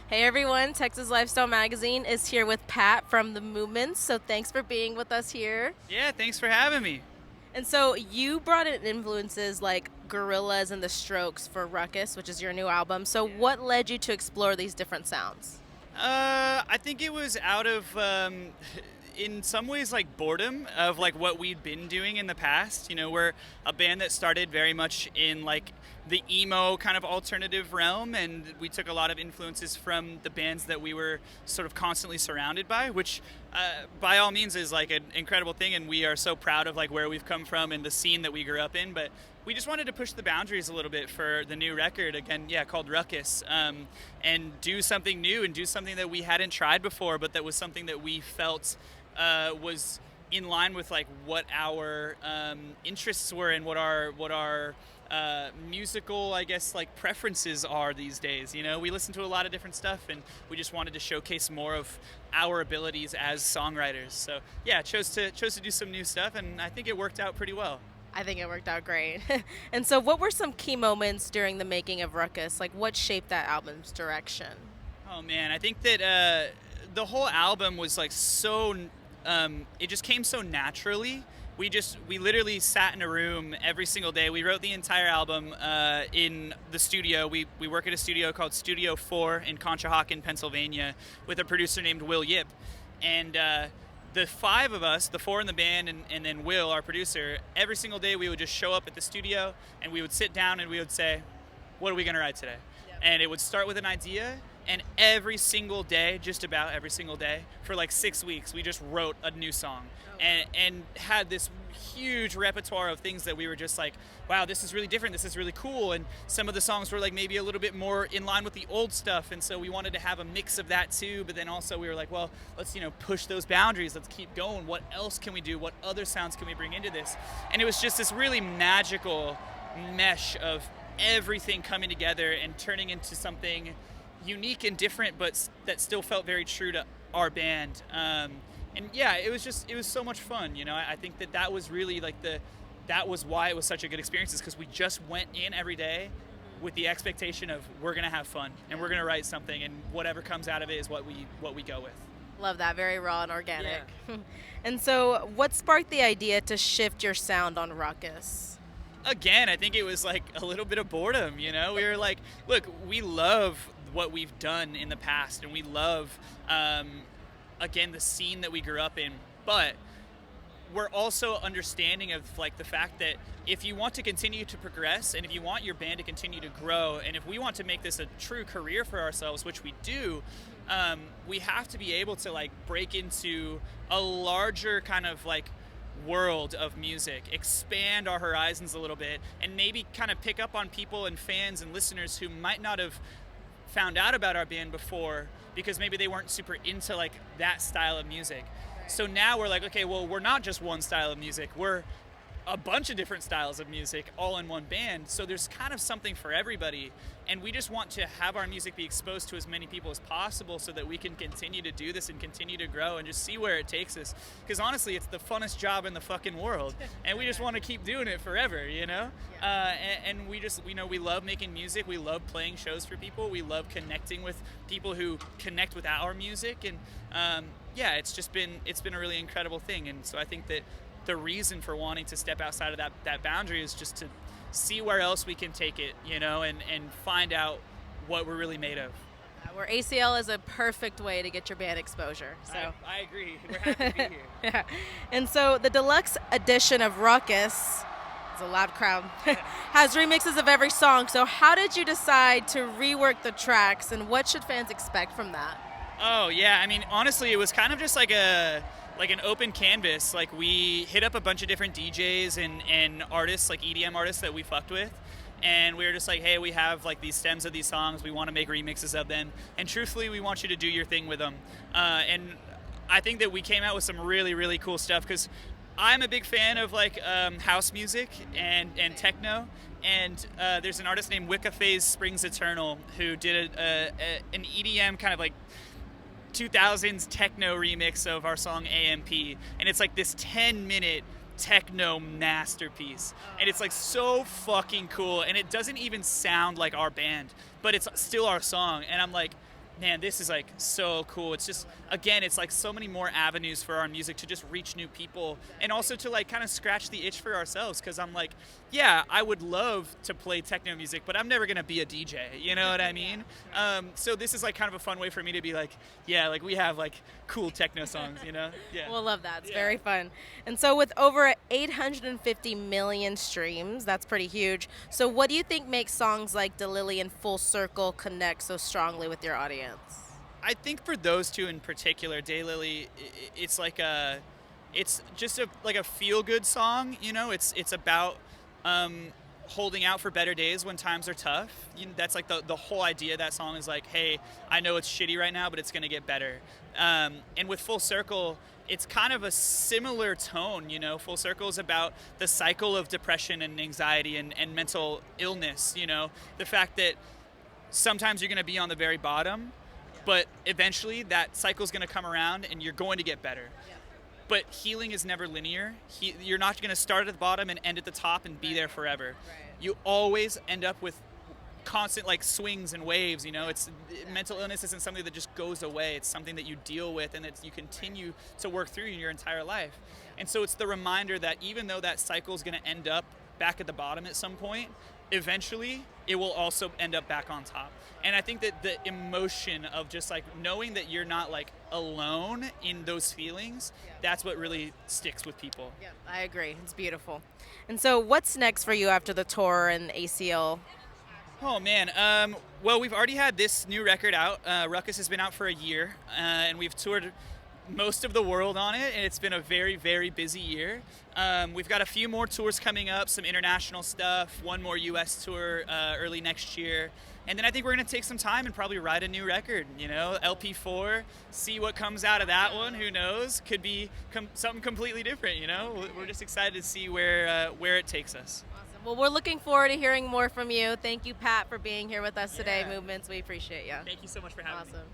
Hey everyone, Texas Lifestyle Magazine is here with Pat from The Movements, so thanks for being with us here. Yeah, thanks for having me. And so you brought in influences like Gorillaz and The Strokes for Ruckus, which is your new album. So what led you to explore these different sounds? I think it was out of, in some ways, like boredom of like what we'd been doing in the past. You know, we're a band that started very much in like the emo kind of alternative realm, and we took a lot of influences from the bands that we were sort of constantly surrounded by, which, by all means, is like an incredible thing, and we are so proud of like where we've come from and the scene that we grew up in. But we just wanted to push the boundaries a little bit for the new record, again, yeah, called Ruckus, and do something new and do something that we hadn't tried before, but that was something that we felt was in line with like what our interests were and what our musical, I guess, like preferences are these days. You know, we listen to a lot of different stuff, and we just wanted to showcase more of our abilities as songwriters. So yeah, chose to do some new stuff, and I think it worked out pretty well. I think it worked out great. And so what were some key moments during the making of Ruckus? Like what shaped that album's direction? Oh man, I think that the whole album was like so. It just came so naturally. We literally sat in a room every single day. We wrote the entire album in the studio. We work at a studio called Studio 4 in Conshohocken, Pennsylvania, with a producer named Will Yip, and the five of us, the four in the band, and then Will, our producer, every single day we would just show up at the studio and we would sit down and we would say, what are we going to write today? Yep. And it would start with an idea, and every single day, just about every single day, for like 6 weeks, we just wrote a new song. And had this huge repertoire of things that we were just like, wow, this is really different, this is really cool. And some of the songs were like maybe a little bit more in line with the old stuff, and so we wanted to have a mix of that too. But then also we were like, well, let's push those boundaries, let's keep going, what else can we do, what other sounds can we bring into this? And it was just this really magical mesh of everything coming together and turning into something unique and different, but that still felt very true to our band. And yeah, it was so much fun. I think that was really like that was why it was such a good experience, is because we just went in every day with the expectation of we're gonna have fun and we're gonna write something, and whatever comes out of it is what we go with. Love that, very raw and organic. Yeah. And so what sparked the idea to shift your sound on Ruckus? Again, I think it was like a little bit of boredom. We were like, look, we love what we've done in the past, and we love again, the scene that we grew up in, but we're also understanding of like the fact that if you want to continue to progress, and if you want your band to continue to grow, and if we want to make this a true career for ourselves, which we do, we have to be able to like break into a larger kind of like world of music, expand our horizons a little bit, and maybe kind of pick up on people and fans and listeners who might not have found out about our band before because maybe they weren't super into like that style of music. So now we're like, okay, well, we're not just one style of music, we're a bunch of different styles of music all in one band. So there's kind of something for everybody, and we just want to have our music be exposed to as many people as possible so that we can continue to do this and continue to grow and just see where it takes us. Because honestly, it's the funnest job in the fucking world, and we just want to keep doing it forever, and we love making music, we love playing shows for people, we love connecting with people who connect with our music, and yeah, it's been a really incredible thing. And so I think that the reason for wanting to step outside of that boundary is just to see where else we can take it, and find out what we're really made of. Where ACL is a perfect way to get your band exposure. So I agree. We're happy to be here. yeah. And so the deluxe edition of Ruckus, it's a loud crowd, has remixes of every song. So how did you decide to rework the tracks, and what should fans expect from that? Oh yeah, I mean, honestly, it was kind of just like an open canvas. Like, we hit up a bunch of different DJs and artists, like EDM artists that we fucked with, and we were just like, hey, we have like these stems of these songs, we want to make remixes of them, and truthfully, we want you to do your thing with them. And I think that we came out with some really, really cool stuff, because I'm a big fan of like house music and techno, and there's an artist named Wicca Phase Springs Eternal who did an EDM kind of like 2000s techno remix of our song AMP, and it's like this 10-minute techno masterpiece, and it's like so fucking cool, and it doesn't even sound like our band, but it's still our song, and I'm like, Man, this is like so cool. It's just, again, it's like so many more avenues for our music to just reach new people and also to like kind of scratch the itch for ourselves. Cause I'm like, yeah, I would love to play techno music, but I'm never gonna be a DJ. You know what I mean? So this is like kind of a fun way for me to be like, yeah, like we have like cool techno songs, you know? Yeah. We'll love that. It's Yeah. very fun. And so, with over 850 million streams, that's pretty huge. So, what do you think makes songs like Daylily and Full Circle connect so strongly with your audience? I think for those two in particular, Daylily, it's like it's just like a feel good song. You know, it's about holding out for better days when times are tough. That's like the whole idea of that song is like, hey, I know it's shitty right now, but it's gonna get better. And with Full Circle, it's kind of a similar tone. You know, Full Circle is about the cycle of depression and anxiety and mental illness. You know, the fact that sometimes you're gonna be on the very bottom, but eventually that cycle's going to come around and you're going to get better. Yeah. But healing is never linear. You're not going to start at the bottom and end at the top and be there forever. Right. You always end up with constant like swings and waves. You know, mental illness isn't something that just goes away. It's something that you deal with and that you continue to work through in your entire life. And so it's the reminder that even though that cycle is going to end up back at the bottom at some point, eventually it will also end up back on top. And I think that the emotion of just like knowing that you're not like alone in those feelings, that's what really sticks with people. Yeah, I agree. It's beautiful. And so what's next for you after the tour and ACL? Oh man, well, we've already had this new record out. Ruckus has been out for a year, and we've toured most of the world on it, and it's been a very, very busy year. We've got a few more tours coming up, some international stuff, one more US tour early next year. And then I think we're going to take some time and probably write a new record, you know, LP4, see what comes out of that one. Who knows? Could be something completely different, you know? We're just excited to see where it takes us. Awesome. Well, we're looking forward to hearing more from you. Thank you, Pat, for being here with us today, Movements. We appreciate you. Thank you so much for having me. Awesome.